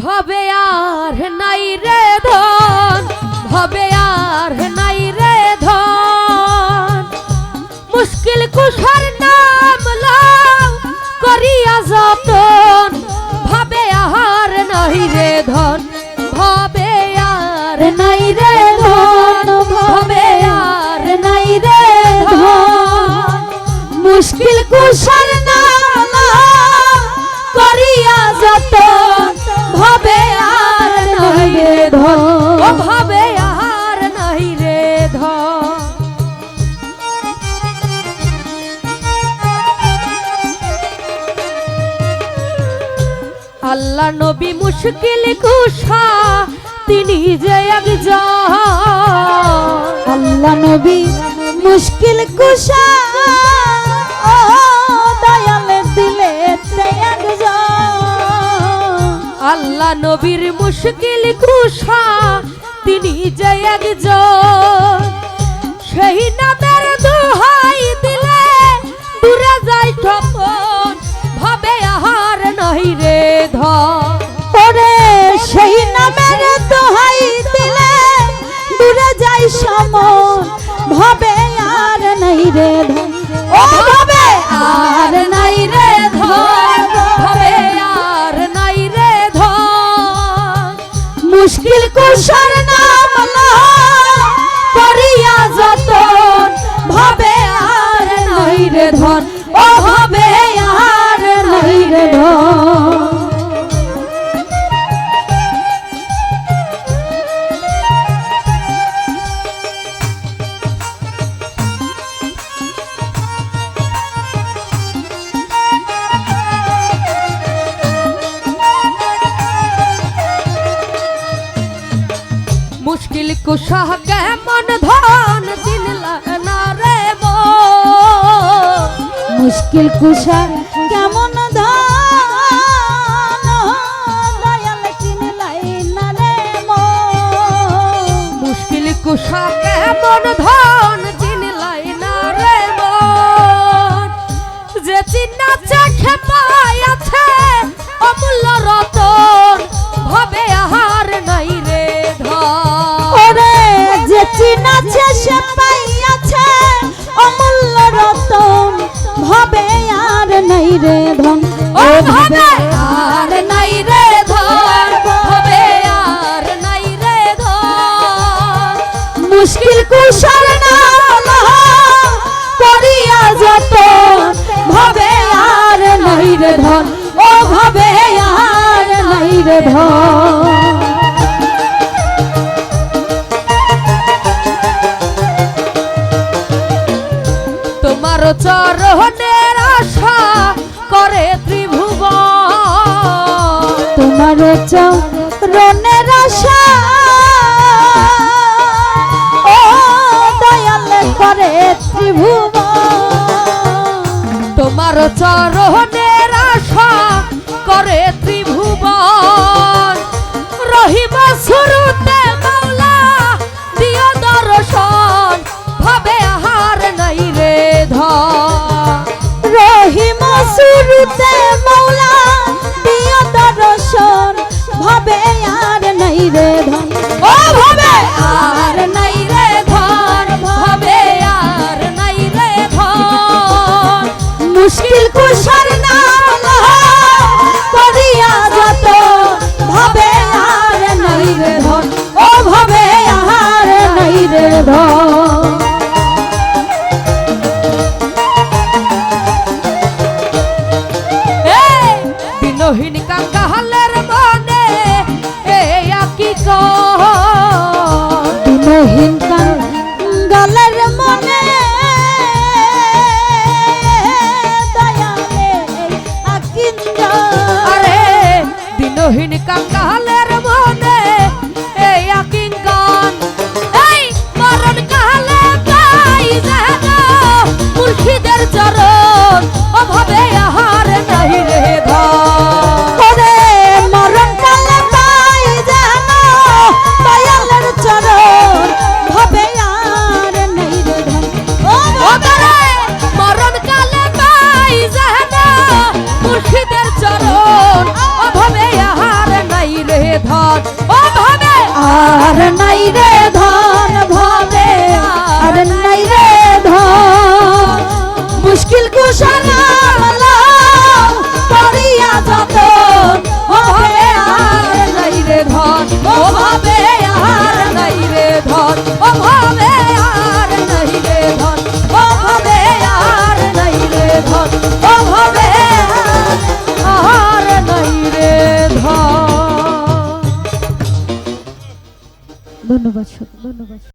ভবে আর নাই রে ধন, ভবে আর নাই রে ধন, মুশকিল কুশার নাম লও করিয়া যতন, ভবে আর নাই রে ধন, ভবে আর নাই রে ধন, ভবে আর নাই রে ধন, মুশকিল কুশার নাম করিয়া যতন, ভবে আর নাই রে ধন, ও ভবে আর নাই রে ধন। আল্লাহ নবী মুশকিল কুশা তিনি যে একজন, আল্লাহ নবী মুশকিল কুশা ও দয়াল দিলে একজন, আল্লাহ নবীর মুশকিল কুশা তিনি যে একজন, সেই নামের দোহাই দিলে দূরে যায় ঠপন, ভাবে আহার নাই রে ধন, ওরে সেই নামের দোহাই দিলে দূরে যায় সমন, ভবে আর নাই রে ধন, ও ভাবে আর নাই রে ধন, ভাবে আর নাই রে ধন, মুশকিল কুশার নাম করিয়া যতন, ভাবে আর নাই রে ধন, ও ভাবে আর নাই রে ধন। মুশকিল কুশা কেমন ধন চিনলা না রে মো, মুশকিল কুশা কেমন ধন দয়াল চিনলাই না রে মন, মুশকিল কুশা কেমন ধন চিনলাই না রে মন, যে চিন্না চোখে পাই আছে অমূল্য রতন, ভবে আহার নাই রে ধন, ওরে যে চিনাছে সে পাইয়াছে অমূল্য রতন, ভবে আর নাই রে ধন, ও ভাবে আর নাই রে ধন, ভাবে আর নাই রে ধন, মুশকিল কুশার নাম করিয়া যতন, ভবে আর নাই রে ধন, ও ভবে আর নাই রে ধন। তোমার চরণের আশা করে ত্রিভুবন, তোমার চরণের আশা ও দয়াল করে ত্রিভুবন, তোমার চরণের আশা করে ত্রিভুবন, রহিব শুরুতে মাওলা দিও দর্শন, ভাবে আহার নাই রে ধন, রহিম শুরুতে মাওলা দিও দর্শন, ভবে আর নাই রে ধন, ও ভাবে আর নাই রে ধন, ভাবে আর নাই রে ধন, মুশকিল কুশার নাম করিয়া যত, ভবে আর নাই রে ধন, ও ভবে আর নাই রে ধন। দিনহীন কাঙ্গালের মনে কি দিনহীন কাঙ্গালের মনে দয়ালে আকিঞ্জ, আরে দিনহীন কাঙ্গালের মনে কিঙ্কন, এই মরণ ধন্যবাদ, ধন্যবাদ।